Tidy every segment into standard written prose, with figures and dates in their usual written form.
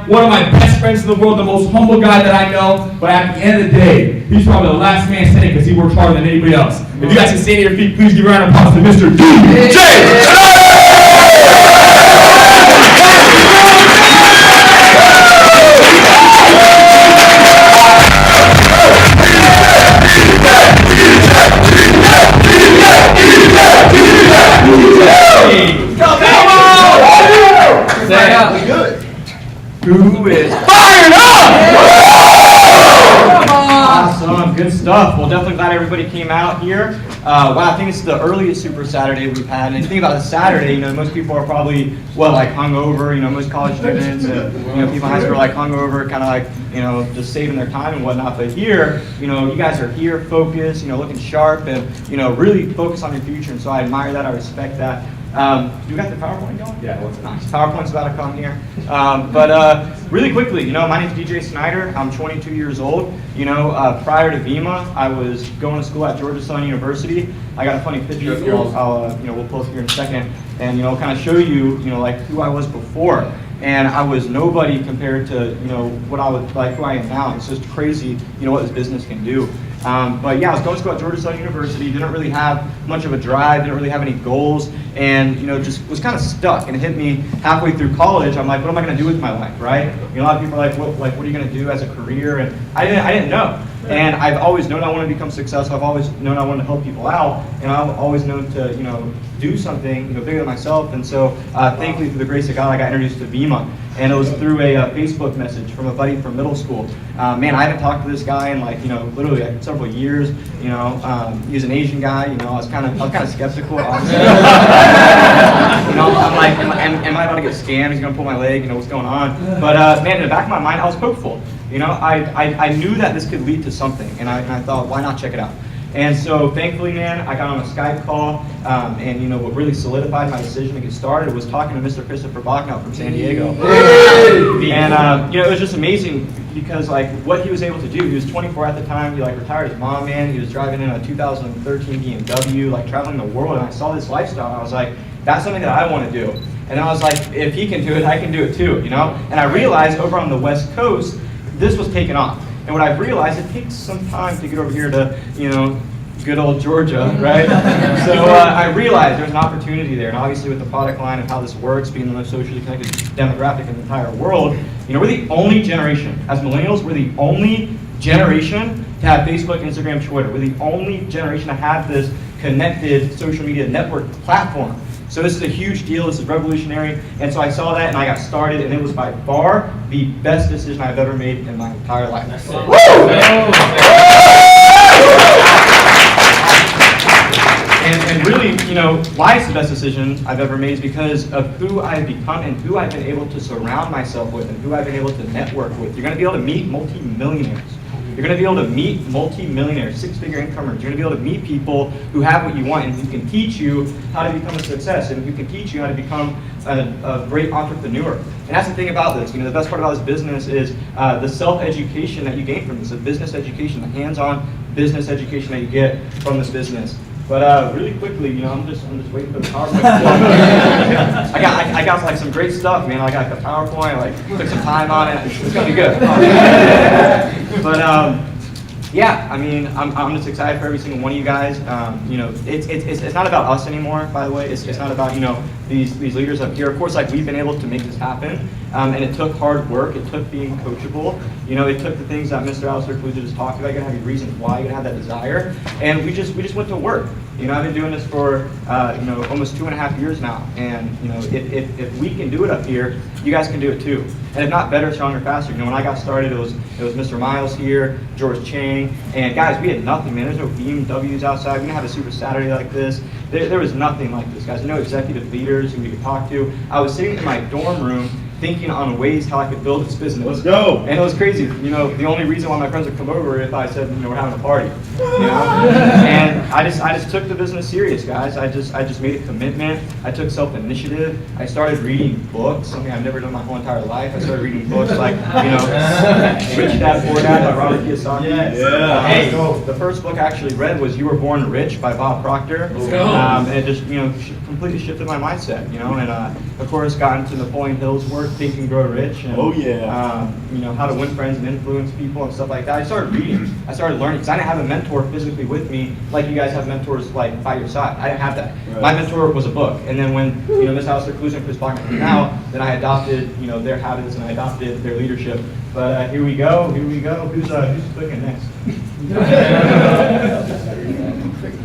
one of my best friends in the world, the most humble guy that I know, but at the end of the day, he's probably the last man standing because he works harder than anybody else. If you guys can stand to your feet, please give a round of applause to Mr. DJ Snyder! Who is fired up? Awesome, good stuff. Well, definitely glad everybody came out here. Wow, I think it's the earliest Super Saturday we've had. And if you think about a Saturday, most people are probably, like hungover. Most college students, people in high school are like hungover, kind of like, just saving their time and whatnot. But here, you guys are here focused, looking sharp and, really focused on your future. And so I admire that, I respect that. Do we got the PowerPoint going? Yeah, what's nice. PowerPoint's about to come here. But really quickly, my name's DJ Snyder. I'm 22 years old. Prior to VEMA, I was going to school at Georgia Southern University. I got a funny picture up here. We'll post here in a second, and kind of show you, like who I was before. And I was nobody compared to, what I was like, who I am now. It's just crazy, what this business can do. But yeah, I was going to school at Georgia Southern University, didn't really have much of a drive, didn't really have any goals, and just was kind of stuck. And it hit me halfway through college. I'm like, what am I going to do with my life, right? A lot of people are like, what are you going to do as a career? And I didn't know. And I've always known I want to become successful. I've always known I want to help people out, and I've always known to do something bigger than myself. And so thankfully, through the grace of God, I got introduced to VEMA, and it was through a Facebook message from a buddy from middle school. Man, I haven't talked to this guy in literally several years. He's an Asian guy. I was kind of skeptical. Honestly. I'm like, am I about to get scammed? He's gonna pull my leg. What's going on? But man, in the back of my mind, I was hopeful. I knew that this could lead to something, and I thought, why not check it out? And so thankfully, man, I got on a Skype call, and what really solidified my decision to get started was talking to Mr. Christopher Bachnow from San Diego. And it was just amazing because what he was able to do. He was 24 at the time. He retired his mom, man. He was driving in a 2013 BMW, traveling the world. And I saw this lifestyle, and I was like, that's something that I want to do. And I was like, if he can do it, I can do it too, And I realized over on the West Coast, this was taking off. And what I've realized, it takes some time to get over here to, good old Georgia, right? So I realized there's an opportunity there. And obviously with the product line and how this works, being the most socially connected demographic in the entire world, we're the only generation, as millennials, we're the only generation to have Facebook, Instagram, Twitter. We're the only generation to have this connected social media network platform. So this is a huge deal, this is revolutionary, and so I saw that and I got started, and it was by far the best decision I've ever made in my entire life. And really, why it's the best decision I've ever made is because of who I've become and who I've been able to surround myself with and who I've been able to network with. You're going to be able to meet multi-millionaires. You're going to be able to meet multi-millionaires, six-figure incomers. You're going to be able to meet people who have what you want and who can teach you how to become a success and who can teach you how to become a great entrepreneur. And that's the thing about this. The best part about this business is the self-education that you gain from this, the business education, the hands-on business education that you get from this business. But really quickly, I'm just waiting for the PowerPoint. I got some great stuff, man. I got the PowerPoint. Took some time on it. It's gonna be good. But yeah, I'm just excited for every single one of you guys. It's not about us anymore. By the way, it's not about these leaders up here. Of course, we've been able to make this happen, and it took hard work. It took being coachable. It took the things that Mr. Alistair Kaluza just talked about. You gotta have your reasons why. You gotta have that desire, and we just went to work. I've been doing this for almost 2.5 years now, and if we can do it up here, you guys can do it too. And if not better, stronger, faster. When I got started, it was Mr. Miles here, George Chang, and guys, we had nothing, man. There's no BMWs outside. We didn't have a Super Saturday like this. There was nothing like this, guys. No executive leaders who we could talk to. I was sitting in my dorm room thinking on ways how I could build this business. Let's go. And it was crazy. The only reason why my friends would come over if I said, we're having a party. And I just took the business serious, guys. I just made a commitment. I took self-initiative. I started reading books, something I've never done my whole entire life. I started reading books like, Rich Dad Poor Dad by Robert Kiyosaki. Hey, the first book I actually read was You Were Born Rich by Bob Proctor. Let's go. And it just, completely shifted my mindset, and of course got into Napoleon Hill's work, Think and Grow Rich. And, Oh, yeah. You know, how to win friends and influence people and stuff like that. I started reading. I started learning because I didn't have a mentor physically with me like you guys have mentors like by your side. I didn't have that. Right. My mentor was a book. And then when, you know, Miss Alistair Clues and Chris Bachman came out, then I adopted, you know, their habits and I adopted their leadership. But here we go. Who's clicking next?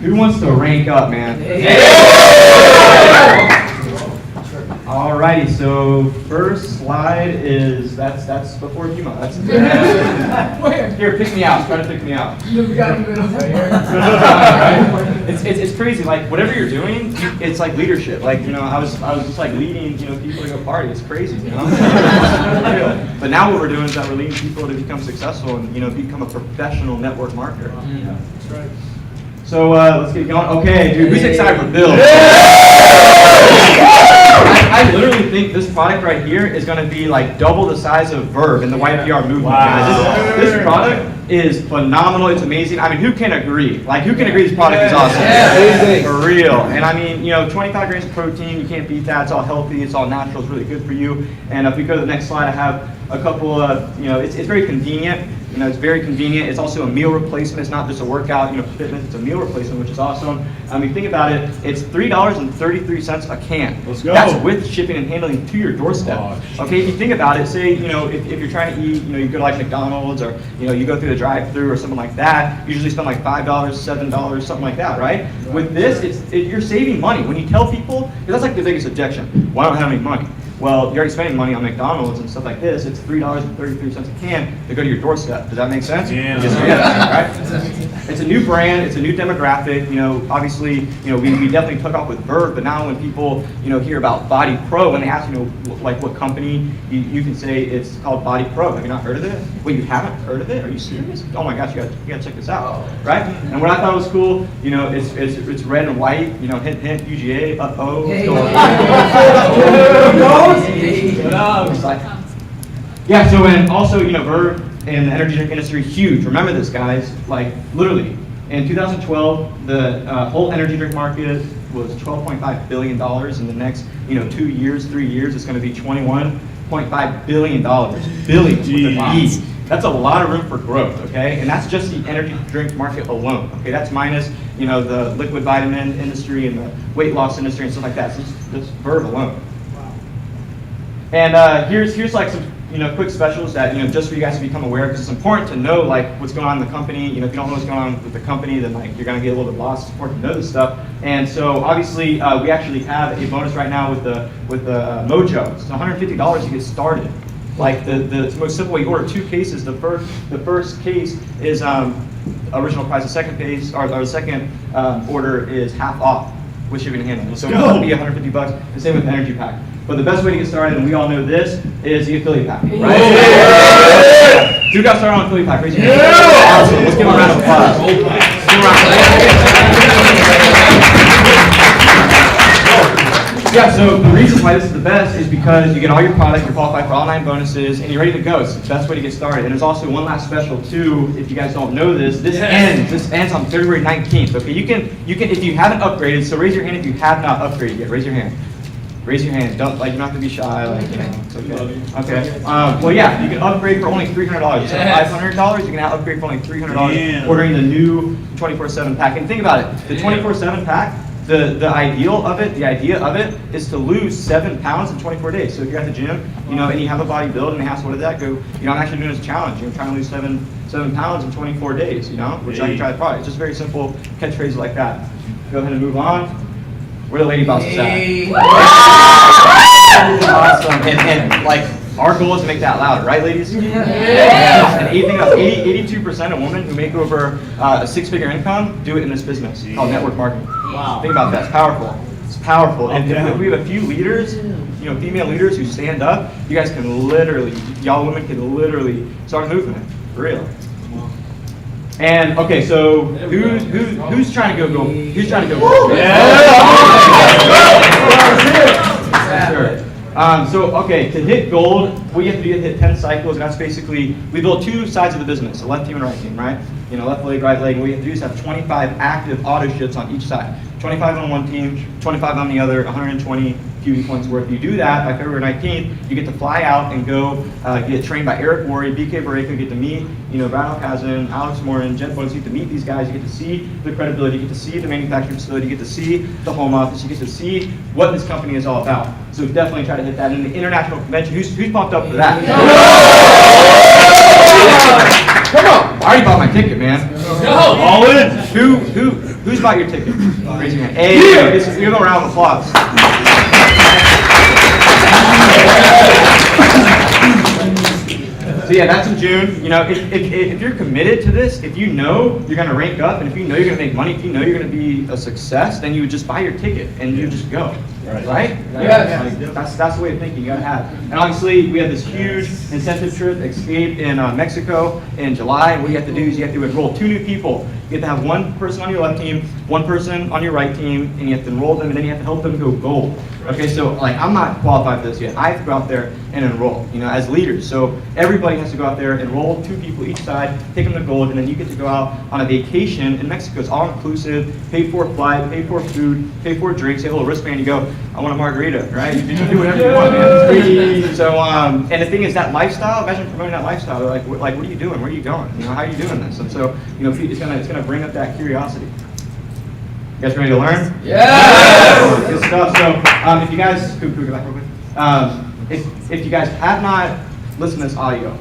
Who wants to rank up, man? Alrighty, so first slide is that's before Yuma. That's here, pick me out. Try to pick me out. It's crazy. Like whatever you're doing, it's like leadership. Like you know, I was just like leading people to go party. It's crazy, you know. But now what we're doing is that we're leading people to become successful and become a professional network marketer. Yeah, that's right. So let's get going. Okay, dude, who's excited for Bill? I literally think this product right here is going to be like double the size of Verb in the YPR movement. Wow. This product is phenomenal. It's amazing. I mean, who can agree? Like, who can agree this product is awesome? For real. And I mean, 25 grams of protein, you can't beat that. It's all healthy. It's all natural. It's really good for you. And if we go to the next slide, I have a couple of, it's very convenient. It's very convenient. It's also a meal replacement. It's not just a workout, fitness. It's a meal replacement, which is awesome. I mean, think about it. It's $3.33 a can. Let's go. That's with shipping and handling to your doorstep. Gosh. Okay, if you think about it, say, if you're trying to eat, you go to like McDonald's or, you go through the drive-through or something like that, you usually spend like $5, $7, something like that, right? With this, you're saving money. When you tell people, because that's like the biggest objection. Well, I don't have any money. Well, you're already spending money on McDonald's and stuff like this. It's $3.33 a can to go to your doorstep. Does that make sense? Yeah. Yes, right? It's a new brand. It's a new demographic. Obviously, we definitely took off with Verb, but now when people, hear about Body Pro, when they ask, like what company, you can say it's called Body Pro. Have you not heard of it? Wait, you haven't heard of it? Are you serious? Oh my gosh, you gotta check this out, right? And what I thought was cool, it's red and white. Hint, hint, UGA. Uh-oh. What's going on? Yeah, so and also, Verb and the energy drink industry, huge. Remember this, guys. Like, literally, in 2012, the whole energy drink market was $12.5 billion. In the next, 2 years, 3 years, it's going to be $21.5 billion. Billion with a B. That's a lot of room for growth, okay? And that's just the energy drink market alone, okay? That's minus, the liquid vitamin industry and the weight loss industry and stuff like that. So just Verb alone. And here's like some quick specials that just for you guys to become aware, because it's important to know like what's going on in the company. If you don't know what's going on with the company, then like you're gonna get a little bit lost. It's important to know this stuff. And so obviously we actually have a bonus right now with the Mojo. It's $150 to get started. Like the most simple way, you order 2 cases. The first case is original price. The second case or the second order is half off with shipping and handling. So it's going to be $150. The same with the energy pack. But the best way to get started, and we all know this, is the affiliate pack, right? Yeah. Who got started on affiliate pack? Raise your hand. Awesome. Let's give him a round of applause. Yeah, so the reason why this is the best is because you get all your products, you're qualified for all 9 bonuses, and you're ready to go. It's the best way to get started. And there's also one last special too, if you guys don't know this. This ends on February 19th. Okay, you can if you haven't upgraded, so raise your hand if you have not upgraded yet. Raise your hand. Raise your hand. Don't you don't have to be shy. It's okay. Okay. Well, yeah, you can upgrade for only $300. Instead of $500, you can now upgrade for only $300. Ordering the new 24/7 pack. And think about it. The 24/7 pack. The idea of it is to lose 7 pounds in 24 days. So if you're at the gym, and you have a body build and they ask, what did that go? I'm actually doing this challenge. I'm trying to lose 7 pounds in 24 days. Which I can try the product. It's just very simple catchphrases like that. Go ahead and move on. Where the lady bosses at? Awesome. And like our goal is to make that louder, right, ladies? Yeah. And 82% of women who make over a 6-figure income do it in this business called network marketing. Wow. Think about that. It's powerful. It's powerful. And if we have a few leaders, female leaders who stand up, you guys can literally, y'all women can literally start a movement. For real. And okay, so who's trying to go? Who's trying to go? Sure. So okay, to hit gold, what you have to do is hit 10 cycles. And that's basically we build 2 sides of the business: a left team and right team, right? Left leg, right leg. And what you have to do is have 25 active auto shifts on each side. 25 on one team, 25 on the other, 120 few points worth. You do that by February 19th, you get to fly out and go get trained by Eric Worre, BK Barreca, get to meet, Brad Alcazan, Alex Morin, Jen Bones, you get to meet these guys, you get to see the credibility, you get to see the manufacturing facility, you get to see the home office, you get to see what this company is all about. So definitely try to hit that. In the international convention, who's pumped up for that? Come on! I already bought my ticket, man. All in. Who's bought your ticket? Raise your hand. Hey, give them a round of applause. So yeah, that's in June. If you're committed to this, if you know you're going to rank up, and if you know you're going to make money, if you know you're going to be a success, then you would just buy your ticket and you just go. Right? Yeah. That's the way of thinking you got to have. And obviously, we have this huge incentive trip, Escape in Mexico in July. And what you have to do is you have to enroll 2 new people. You have to have 1 person on your left team, 1 person on your right team, and you have to enroll them, and then you have to help them go gold. Okay, so I'm not qualified for this yet. I have to go out there and enroll, as leaders. So everybody has to go out there, enroll 2 people each side, take them to gold, and then you get to go out on a vacation in Mexico. It's all inclusive, paid for flight, paid for food, paid for drinks. You have a little wristband, you go, I want a margarita, right? You do whatever you want, man. So, and the thing is, that lifestyle, imagine promoting that lifestyle. They're like, what are you doing? Where are you going? How are you doing this? And so, it's gonna bring up that curiosity. You guys ready to learn? Yeah! Good stuff. So, if you guys, could we go back real quick? If you guys have not listened to this audio,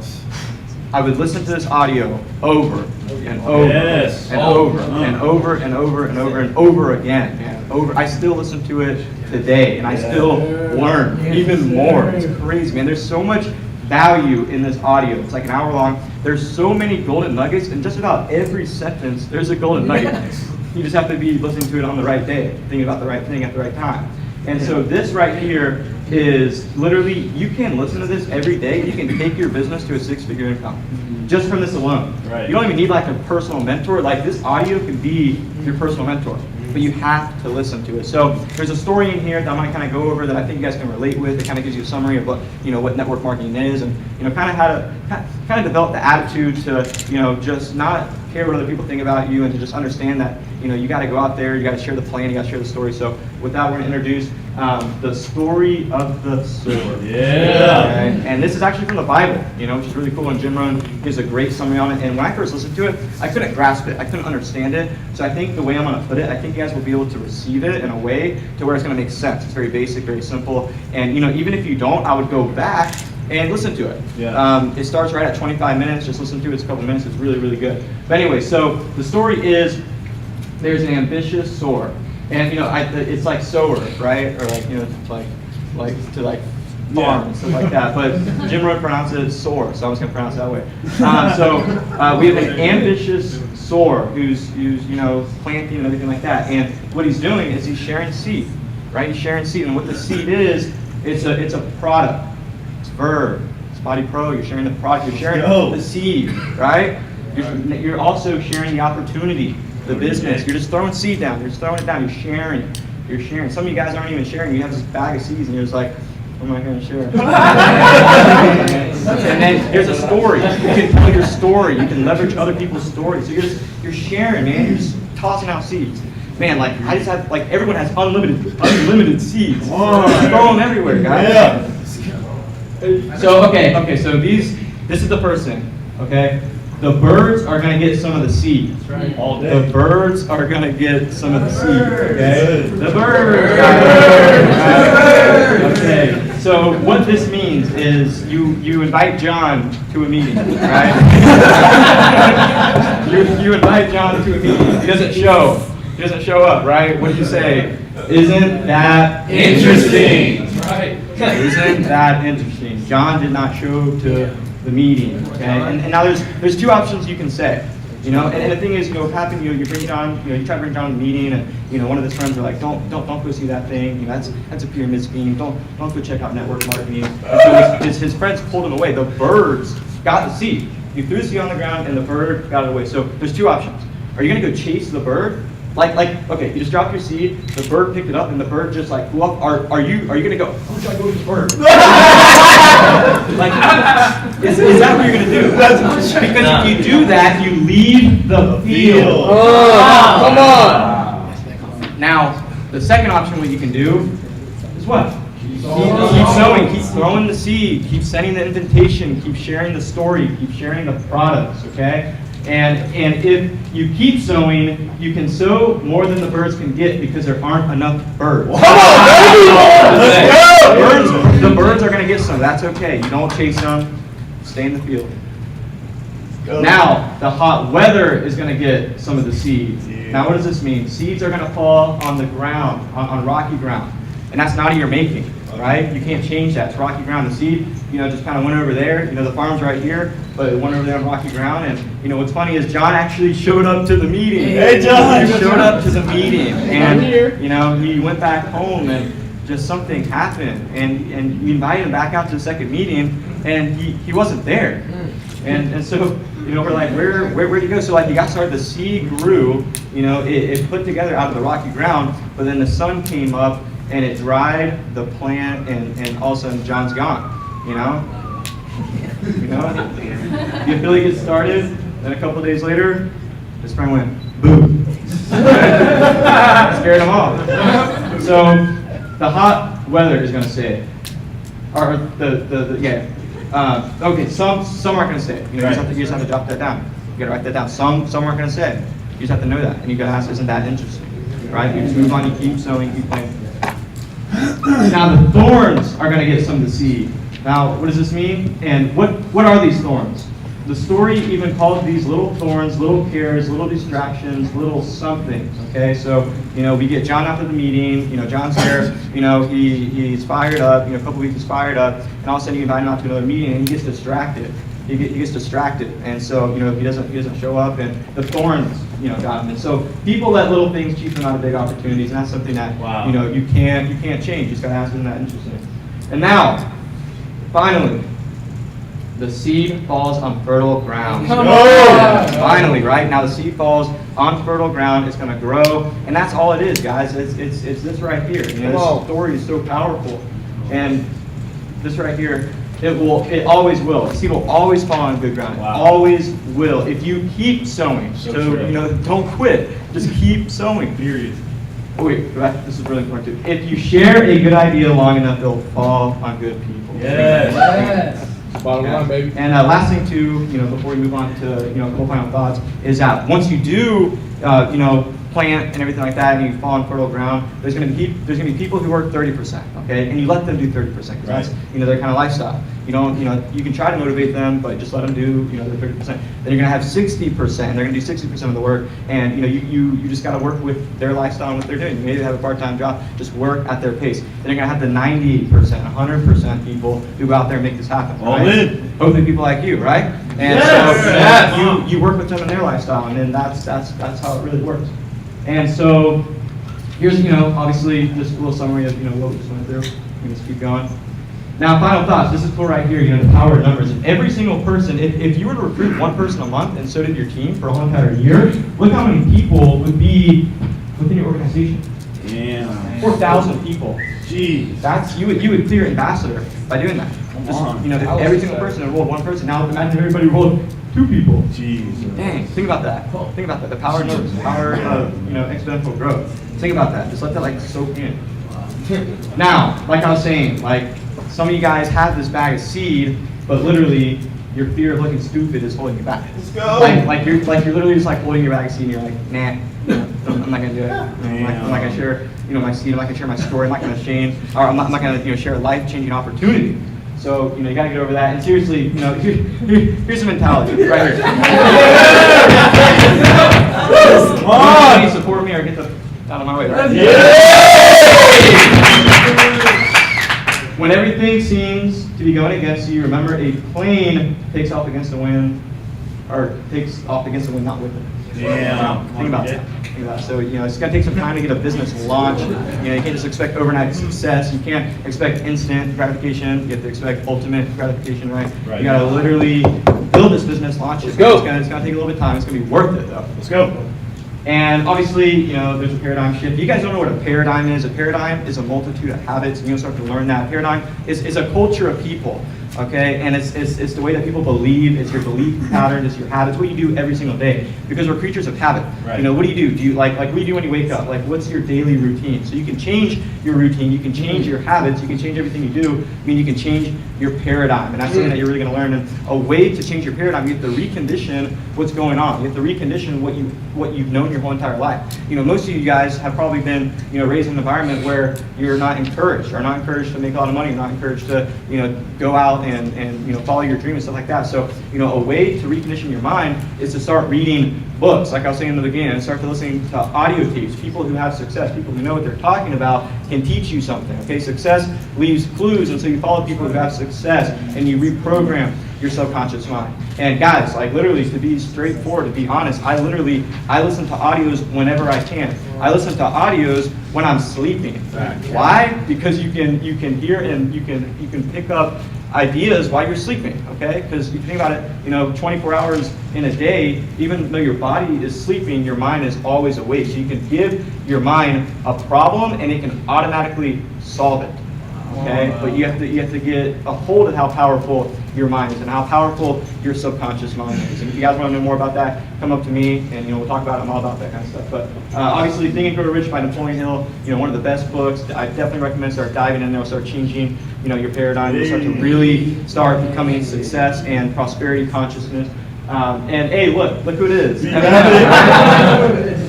I would listen to this audio over and over and over and over and over and over and over again. Man. I still listen to it today, and I still learn even more. It's crazy, man. There's so much value in this audio. It's like an hour long. There's so many golden nuggets, and just about every sentence, there's a golden nugget. You just have to be listening to it on the right day, thinking about the right thing at the right time. And so this right here is literally, you can listen to this every day. You can take your business to a 6-figure income just from this alone. Right. You don't even need like a personal mentor. Like, this audio can be your personal mentor, but you have to listen to it. So there's a story in here that I'm going to kind of go over that I think you guys can relate with. It kind of gives you a summary of what network marketing is, and kind of how to develop the attitude to just not care what other people think about you, and to just understand that you got to go out there, you got to share the plan, you got to share the story. So with that, we're going to introduce the story of the sword. Yeah. Okay? And this is actually from the Bible, which is really cool. And Jim Rohn gives a great summary on it. And when I first listened to it, I couldn't grasp it. I couldn't understand it. So I think the way I'm going to put it, I think you guys will be able to receive it in a way to where it's going to make sense. It's very basic, very simple. And even if you don't, I would go back and listen to it. Yeah. It starts right at 25 minutes. Just listen to it. It's a couple minutes. It's really, really good. But anyway, so the story is, there's an ambitious sower. And it's like sower, right? Or like to farm and stuff like that. But Jim Rohn pronounced it sower, so I was going to pronounce it that way. We have an ambitious sower who's planting and everything like that. And what he's doing is he's sharing seed, right? He's sharing seed, and what the seed is, it's a product. It's verb. It's body pro. You're sharing the product. You're sharing the seed, right? You're also sharing the opportunity. The business, you're just throwing seed down. You're just throwing it down. You're sharing it. You're sharing. Some of you guys aren't even sharing. You have this bag of seeds, and you're just like, what am I going to share? And then there's a story. You can tell your story. You can leverage other people's stories. So you're sharing, man. You're just tossing out seeds. Man, I just have everyone has unlimited seeds. Throw them everywhere, guys. Yeah. So so this is the person. Okay. The birds are going to get some of the seed. That's right. All day. The birds are going to get some of the seed. Okay. The birds. Okay. So what this means is you invite John to a meeting, right? you invite John to a meeting. He doesn't show up, right? What do you say? Isn't that interesting? That's right. Isn't that interesting? John did not show to the meeting, okay? And now there's 2 options you can say, and the thing is, what happened, you bring John, you try to bring John to the meeting, and one of his friends are like, don't go see that thing, that's a pyramid scheme, don't go check out network marketing. And so his friends pulled him away. The birds got the seed. You threw the seed on the ground, and the bird got it away. So there's 2 options. Are you gonna go chase the bird? Okay, you just dropped your seed, the bird picked it up, and the bird just flew up. Are you gonna go, oh, should I go with the bird? Is that what you're gonna do? Because if you do that, you leave the field. Come on! Now, the second option, what you can do is what? Keep sowing, keep throwing the seed, keep sending the invitation, keep sharing the story, keep sharing the products, okay? And if you keep sowing, you can sow more than the birds can get because there aren't enough birds. Come on, baby! The birds are going to get some. That's okay. You don't chase them. Stay in the field. Now, the hot weather is going to get some of the seeds. Now, what does this mean? Seeds are going to fall on the ground, on rocky ground. And that's not of your making, right? You can't change that. It's rocky ground. The seed, just kind of went over there. The farm's right here, but it went over there on rocky ground. And, what's funny is John actually showed up to the meeting. Hey, John! He showed up to the meeting. And, he went back home and just something happened. And we invited him back out to the second meeting, and he wasn't there. And so, we're like, where'd he go? So like, he got started, the seed grew, it put together out of the rocky ground, but then the sun came up and it dried the plant, and all of a sudden John's gone, The affiliate gets started, then a couple of days later, his friend went, boom. Scared him off. So, the hot weather is going to stay. Or okay, some aren't going to stay. You just have to drop that down. You got to write that down. Some aren't going to stay. You just have to know that, and you got to ask, isn't that interesting? Right? You just move on. You keep sowing. Keep planting. Now the thorns are going to get some of the seed. Now, what does this mean? And what are these thorns? The story even calls these little thorns, little cares, little distractions, little somethings. Okay, so we get John after the meeting. John's there. He's fired up. A couple weeks he's fired up, and all of a sudden you invite him out to another meeting, and he gets distracted. He gets distracted, and so he doesn't show up, and the thorns got him. And so people let little things keep them out of big opportunities, and that's something that you can't change. You just gotta ask, isn't that interesting? And now, finally, the seed falls on fertile ground. Finally, right? Now the seed falls on fertile ground. It's going to grow, and that's all it is, guys. It's this right here. This story is so powerful, and this right here, it always will. The seed will always fall on good ground. It always will. If you keep sowing, so don't quit. Just keep sowing. Period. Oh wait, this is really important too. If you share a good idea long enough, it'll fall on good people. Yes. Bottom line, baby. And last thing too, before we move on to a couple final thoughts, is that once you do, plant and everything like that, and you fall on fertile ground, there's going to be people who work 30%, okay, and you let them do 30% because that's their kind of lifestyle. You can try to motivate them, but just let them do their 30%. Then you're going to have 60%, and they're going to do 60% of the work, and you just got to work with their lifestyle and what they're doing. Maybe they have a part-time job, just work at their pace. Then you're going to have the 90%, 100% people who go out there and make this happen. All right? in. Hopefully people like you, right? And so you work with them in their lifestyle, and then that's how it really works. And so here's obviously just a little summary of what we just went through. We just keep going. Now, final thoughts. This is cool right here. The power of numbers. And every single person, if you were to recruit one person a month, and so did your team for a whole entire year, look how many people would be within your organization. Yeah. 4,000 people. Jeez. That's you would clear ambassador by doing that. Just, if every single person enrolled one person. Now imagine if everybody enrolled 2 people. Jeez. Dang, think about that. Think about that. The power of numbers, the power of exponential growth. Think about that. Just let that soak in. Now, like I was saying, some of you guys have this bag of seed, but literally your fear of looking stupid is holding you back. Let's go. Like you're literally just holding your bag of seed, and you're like, nah, I'm not gonna do it. I'm not gonna share my seed. I'm not gonna share my story. I'm not gonna I'm not gonna share a life-changing opportunity. So you gotta get over that. And seriously, here's the mentality right here. Come on, you support me or get the out of my way, right? When everything seems to be going against you, remember a plane takes off against the wind, or takes off against the wind, not with it. Yeah. Think about that. So, it's going to take some time to get a business launched. You can't just expect overnight success. You can't expect instant gratification. You have to expect ultimate gratification, right? You got to literally build this business, launch it. It's going to take a little bit of time. It's going to be worth it, though. Let's go. And obviously, there's a paradigm shift. You guys don't know what a paradigm is. A paradigm is a multitude of habits, and you'll start to learn that. A paradigm is a culture of people. Okay, and it's the way that people believe, it's your belief pattern, it's your habits, what you do every single day. Because we're creatures of habit. Right. You know, what do? Do you like what do you do when you wake up? Like, what's your daily routine? So you can change your routine, you can change your habits, you can change everything you do. I mean, you can change your paradigm, and that's something that you're really going to learn. And a way to change your paradigm, you have to recondition what's going on. You have to recondition what you've known your whole entire life. You know, most of you guys have probably been, you know, raised in an environment where you're not encouraged, or not encouraged to make a lot of money, you're not encouraged to, you know, go out and you know, follow your dream and stuff like that. So, you know, a way to recondition your mind is to start reading books, like I was saying in the beginning, and start to listening to audio tapes. People who have success, people who know what they're talking about, can teach you something. Okay, success leaves clues, and so you follow people who have success, and you reprogram your subconscious mind. And guys, like literally, to be straightforward, to be honest, I listen to audios whenever I can. I listen to audios when I'm sleeping. Why? Because you can hear and you can pick up ideas while you're sleeping, okay? Because if you think about it, you know, 24 hours in a day, even though your body is sleeping, your mind is always awake. So you can give your mind a problem and it can automatically solve it, okay? But you have to get a hold of how powerful your mind is and how powerful your subconscious mind is. And if you guys want to know more about that, come up to me and, you know, we'll talk about it. I'm all about that kind of stuff. But obviously, Think and Grow Rich by Napoleon Hill, you know, one of the best books. I definitely recommend start diving in there, start changing, you know, your paradigm, you'll start to really start becoming success and prosperity consciousness. And hey, look who it is.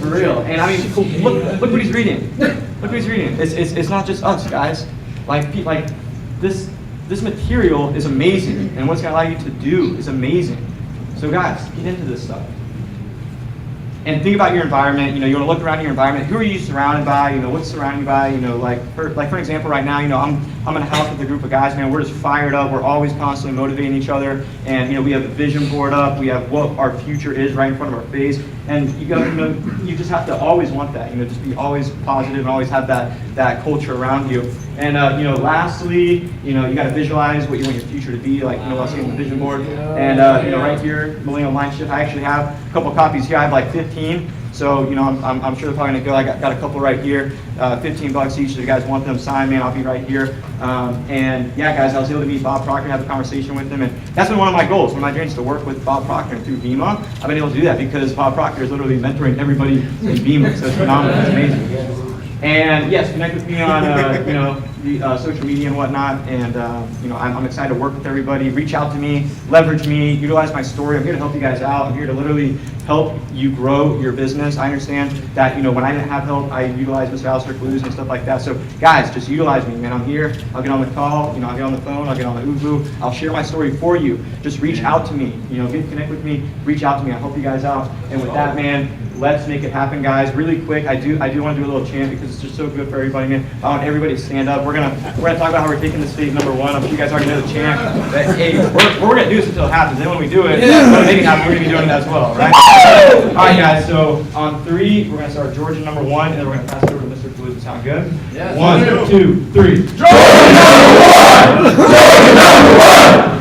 For real. And I mean, look what he's reading. Look what he's reading. It's not just us, guys. Like this material is amazing, and what's going to allow you to do is amazing. So guys, get into this stuff. And think about your environment. You know, you want to look around your environment. Who are you surrounded by? You know, what's surrounding you by? You know, like for example, right now, you know, I'm in a house with a group of guys, man. We're just fired up. We're always constantly motivating each other. And you know, we have a vision board up. We have what our future is right in front of our face. And you know, you just have to always want that. You know, just be always positive and always have that culture around you. And you know, lastly, you know, you got to visualize what you want your future to be. Like, you know, what I was saying on the vision board. And you know, right here, Millennial Mind Shift. I actually have a couple of copies here. I have like 15. So, you know, I'm sure they're probably gonna go. I got a couple right here, $15 each. If you guys want them signed, man, I'll be right here. And yeah, guys, I was able to meet Bob Proctor, have a conversation with him, and that's been one of my goals, one of my dreams, to work with Bob Proctor. And through Vima, I've been able to do that because Bob Proctor is literally mentoring everybody in Vima. So it's phenomenal. It's amazing. And yes, connect with me on you know, the social media and whatnot. And you know, I'm excited to work with everybody. Reach out to me, leverage me, utilize my story. I'm here to help you guys out. I'm here to literally help you grow your business. I understand that, you know, when I didn't have help, I utilized Mr. Alistair Clues and stuff like that. So guys, just utilize me, man. I'm here. I'll get on the call. You know, I'll get on the phone. I'll get on the Uvu. I'll share my story for you. Just reach out to me. You know, connect with me. Reach out to me. I'll help you guys out. And with that, man, let's make it happen, guys. Really quick, I do want to do a little chant because it's just so good for everybody, man. I want everybody to stand up. We're gonna talk about how we're taking this state number one. I'm sure you guys already know the chant. But, hey, we're gonna do this until it happens. Then when we do it, when we make it happen, we're gonna be doing it as well, right? All right, guys. So on 3, we're gonna start Georgia number 1, and then we're gonna pass it over to Mr. Clues. Sound good? Yes. 1, 2, 3. Georgia number one! Georgia number one!